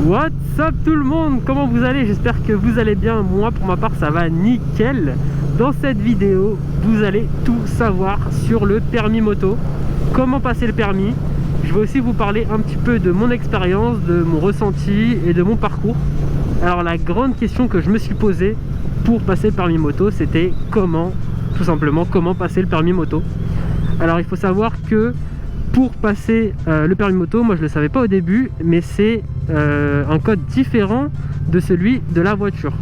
What's up tout le monde, comment vous allez? J'espère que vous allez bien. Moi pour ma part ça va nickel. Dans cette vidéo vous allez tout savoir sur le permis moto, comment passer le permis. Je vais aussi vous parler un petit peu de mon expérience, de mon ressenti et de mon parcours. Alors la grande question que je me suis posée pour passer le permis moto, c'était comment, tout simplement, comment passer le permis moto. Alors il faut savoir que pour passer le permis moto, moi je ne le savais pas au début, mais c'est un code différent de celui de la voiture.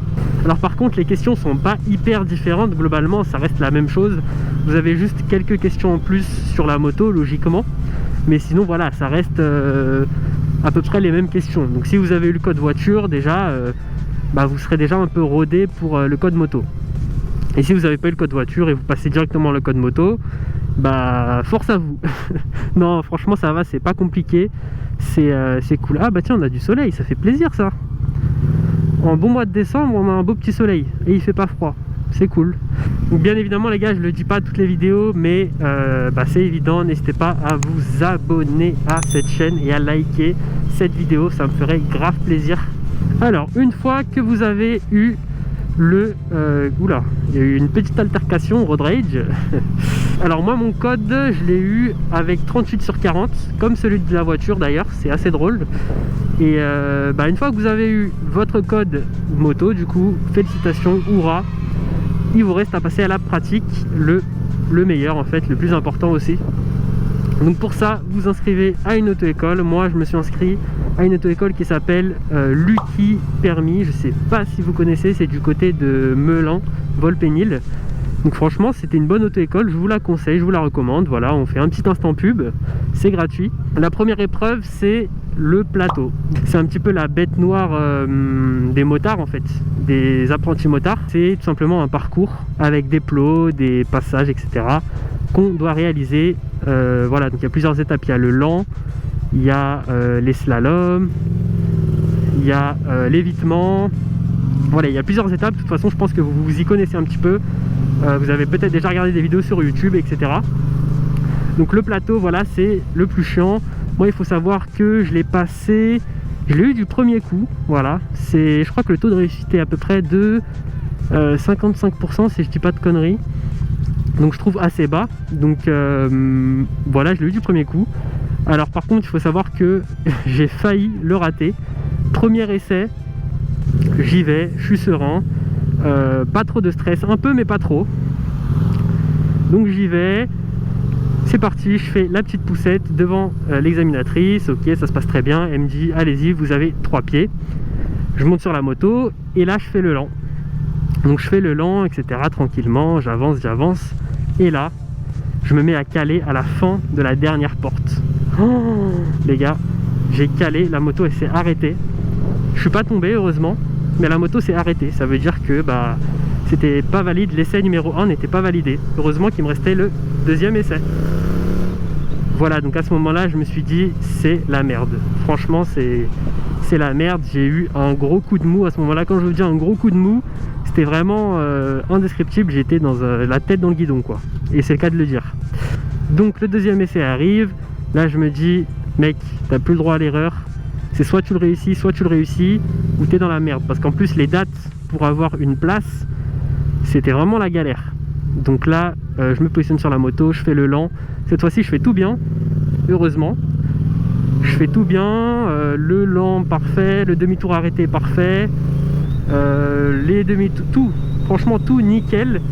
Alors par contre les questions sont pas hyper différentes, globalement ça reste la même chose. Vous avez juste quelques questions en plus sur la moto logiquement, mais sinon voilà, ça reste à peu près les mêmes questions. Donc si vous avez eu le code voiture déjà, vous serez déjà un peu rodé pour le code moto. Et si vous n'avez pas eu le code voiture et vous passez directement le code moto, force à vous. Non franchement ça va, c'est pas compliqué, c'est cool. Ah bah tiens, on a du soleil, ça fait plaisir ça. En bon mois de décembre on a un beau petit soleil et il fait pas froid, c'est cool. Donc bien évidemment les gars, je le dis pas toutes les vidéos, mais c'est évident, n'hésitez pas à vous abonner à cette chaîne et à liker cette vidéo, ça me ferait grave plaisir. Alors une fois que vous avez eu oula, il y a eu une petite altercation, road rage. Alors moi mon code je l'ai eu avec 38/40 comme celui de la voiture d'ailleurs, c'est assez drôle. Et une fois que vous avez eu votre code moto, du coup félicitations, hurrah, il vous reste à passer à la pratique, le meilleur en fait, le plus important aussi. Donc pour ça vous inscrivez à une auto-école. Moi je me suis inscrit à une auto-école qui s'appelle Lucky Permis, je sais pas si vous connaissez, c'est du côté de Melun, Volpénil. Donc franchement c'était une bonne auto-école, je vous la conseille, je vous la recommande. Voilà, on fait un petit instant pub, c'est gratuit. La première épreuve c'est le plateau, c'est un petit peu la bête noire des motards en fait, des apprentis motards. C'est tout simplement un parcours avec des plots, des passages, etc. qu'on doit réaliser. Voilà, donc il y a plusieurs étapes, il y a le lent, il y a les slaloms, il y a l'évitement. Voilà, il y a plusieurs étapes. De toute façon je pense que vous y connaissez un petit peu, vous avez peut-être déjà regardé des vidéos sur YouTube, etc. Donc le plateau, voilà, c'est le plus chiant. Moi il faut savoir que je l'ai passé, je l'ai eu du premier coup. Voilà, je crois que le taux de réussite est à peu près de 55% si je dis pas de conneries, donc je trouve assez bas. Donc voilà, je l'ai eu du premier coup. Alors par contre il faut savoir que j'ai failli le rater. Premier essai, j'y vais, je suis serein, pas trop de stress, un peu mais pas trop. Donc j'y vais, c'est parti, je fais la petite poussette devant l'examinatrice. Ok, ça se passe très bien, elle me dit allez-y, vous avez 3 pieds. Je monte sur la moto et là je fais le lent. Donc je fais le lent, etc. tranquillement, j'avance, et là je me mets à caler à la fin de la dernière porte. Oh, les gars, j'ai calé, la moto elle s'est arrêtée. Je suis pas tombé heureusement, mais la moto s'est arrêtée. Ça veut dire que c'était pas valide, l'essai numéro 1 n'était pas validé. Heureusement qu'il me restait le deuxième essai. Voilà, donc à ce moment là je me suis dit c'est la merde. Franchement c'est la merde. J'ai eu un gros coup de mou à ce moment là. Quand je vous dis un gros coup de mou, c'était vraiment indescriptible. J'étais dans la tête dans le guidon quoi, et c'est le cas de le dire. Donc le deuxième essai arrive. Là je me dis mec, t'as plus le droit à l'erreur, c'est soit tu le réussis ou t'es dans la merde, parce qu'en plus les dates pour avoir une place c'était vraiment la galère. Donc là je me positionne sur la moto, je fais le lent. Cette fois-ci je fais tout bien, heureusement je fais tout bien, le lent parfait, le demi-tour arrêté parfait, les demi-tours, tout, franchement tout nickel.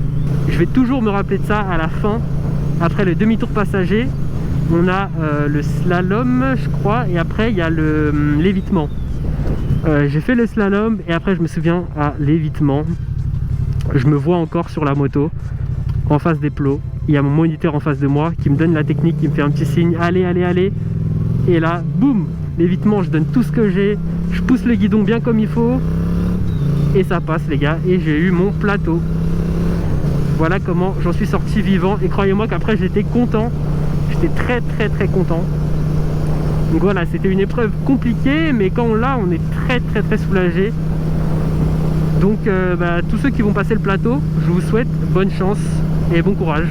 Je vais toujours me rappeler de ça à la fin. Après le demi-tour passager, on a le slalom je crois, et après il y a l'évitement. J'ai fait le slalom et après je me souviens à l'évitement, je me vois encore sur la moto en face des plots. Il y a mon moniteur en face de moi qui me donne la technique, qui me fait un petit signe, allez, et là boum, l'évitement, je donne tout ce que j'ai, je pousse le guidon bien comme il faut et ça passe les gars, et j'ai eu mon plateau. Voilà comment j'en suis sorti vivant, et croyez-moi qu'après j'étais content, j'étais très content. Donc voilà, c'était une épreuve compliquée, mais quand on l'a, on est très soulagé. Donc tous ceux qui vont passer le plateau, je vous souhaite bonne chance et bon courage.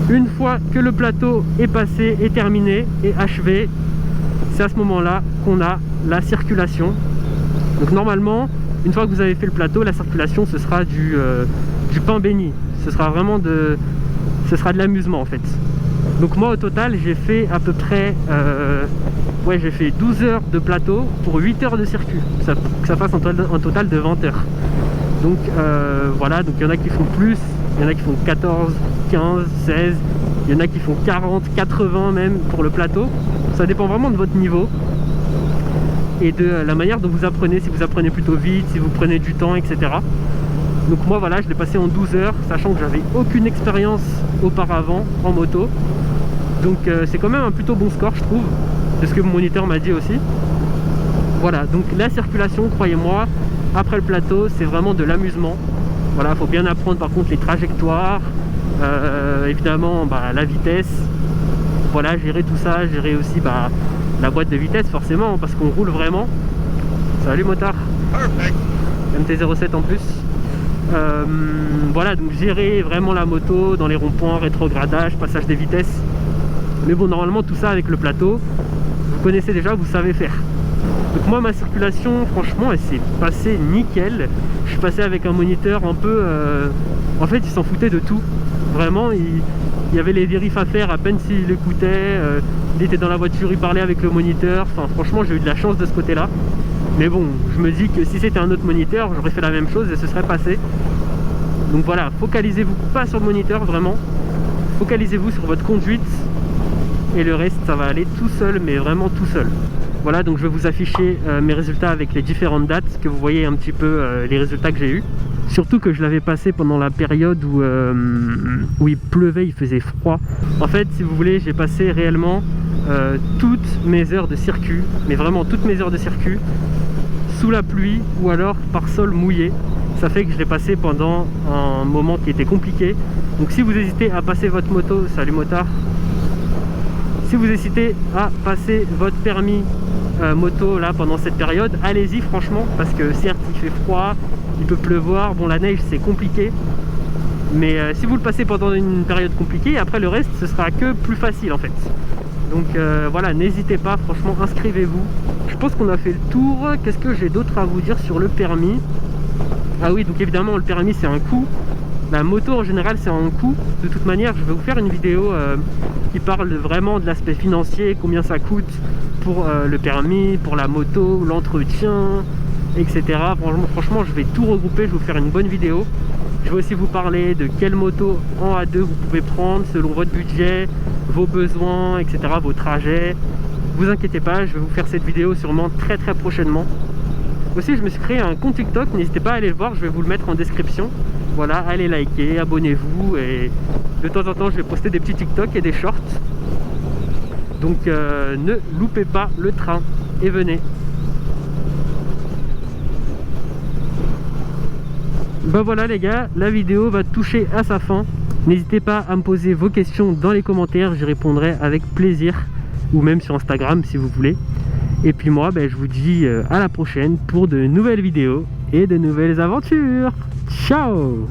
Une fois que le plateau est passé, est terminé et achevé, c'est à ce moment là qu'on a la circulation. Donc normalement, une fois que vous avez fait le plateau, la circulation ce sera du pain béni. Ce sera vraiment de l'amusement en fait. Donc moi au total j'ai fait à peu près j'ai fait 12 heures de plateau pour 8 heures de circuit, que ça fasse un total de 20 heures. Donc voilà, donc il y en a qui font plus, il y en a qui font 14, 15, 16, il y en a qui font 40, 80 même pour le plateau. Ça dépend vraiment de votre niveau et de la manière dont vous apprenez, si vous apprenez plutôt vite, si vous prenez du temps, etc. Donc moi voilà, je l'ai passé en 12 heures, sachant que j'avais aucune expérience auparavant en moto. Donc c'est quand même un plutôt bon score je trouve, de ce que mon moniteur m'a dit aussi. Voilà, donc la circulation, croyez-moi, après le plateau, c'est vraiment de l'amusement. Voilà, il faut bien apprendre par contre les trajectoires, évidemment la vitesse. Voilà, gérer tout ça, gérer aussi la boîte de vitesse forcément, parce qu'on roule vraiment. Salut motard. MT-07 en plus. Voilà, donc gérer vraiment la moto dans les ronds-points, rétrogradage, passage des vitesses. Mais bon, normalement tout ça avec le plateau, vous connaissez déjà, vous savez faire. Donc moi ma circulation, franchement, elle s'est passée nickel. Je suis passé avec un moniteur un peu... En fait, il s'en foutait de tout. Vraiment, il y avait les vérifs à faire à peine s'il écoutait. Il était dans la voiture, il parlait avec le moniteur. Enfin, franchement, j'ai eu de la chance de ce côté-là. Mais bon, je me dis que si c'était un autre moniteur, j'aurais fait la même chose et ce serait passé. Donc voilà, focalisez-vous pas sur le moniteur, vraiment. Focalisez-vous sur votre conduite. Et le reste, ça va aller tout seul, mais vraiment tout seul. Voilà, donc je vais vous afficher mes résultats avec les différentes dates, que vous voyez un petit peu les résultats que j'ai eu. Surtout que je l'avais passé pendant la période où il pleuvait, il faisait froid. En fait, si vous voulez, j'ai passé réellement toutes mes heures de circuit, mais vraiment toutes mes heures de circuit, sous la pluie ou alors par sol mouillé. Ça fait que je l'ai passé pendant un moment qui était compliqué. Donc si vous hésitez à passer votre moto, salut motard, si vous hésitez à passer votre permis moto là pendant cette période, allez-y franchement, parce que certes il fait froid, il peut pleuvoir, bon la neige c'est compliqué, mais si vous le passez pendant une période compliquée, après le reste ce sera que plus facile en fait. Donc voilà, n'hésitez pas, franchement inscrivez-vous. Je pense qu'on a fait le tour. Qu'est-ce que j'ai d'autre à vous dire sur le permis? Ah oui, donc évidemment le permis c'est un coût. La moto en général c'est un coût. De toute manière je vais vous faire une vidéo qui parle vraiment de l'aspect financier, combien ça coûte pour le permis, pour la moto, l'entretien, etc. Franchement je vais tout regrouper, je vais vous faire une bonne vidéo. Je vais aussi vous parler de quelle moto en A2 vous pouvez prendre selon votre budget, vos besoins, etc., vos trajets. Vous inquiétez pas, je vais vous faire cette vidéo sûrement très prochainement. Aussi je me suis créé un compte TikTok, n'hésitez pas à aller le voir, je vais vous le mettre en description. Voilà, allez liker, abonnez-vous et de temps en temps je vais poster des petits TikTok et des shorts. Donc ne loupez pas le train et venez. Ben voilà les gars, la vidéo va toucher à sa fin. N'hésitez pas à me poser vos questions dans les commentaires, j'y répondrai avec plaisir. Ou même sur Instagram si vous voulez. Et puis moi, je vous dis à la prochaine pour de nouvelles vidéos et de nouvelles aventures. Ciao!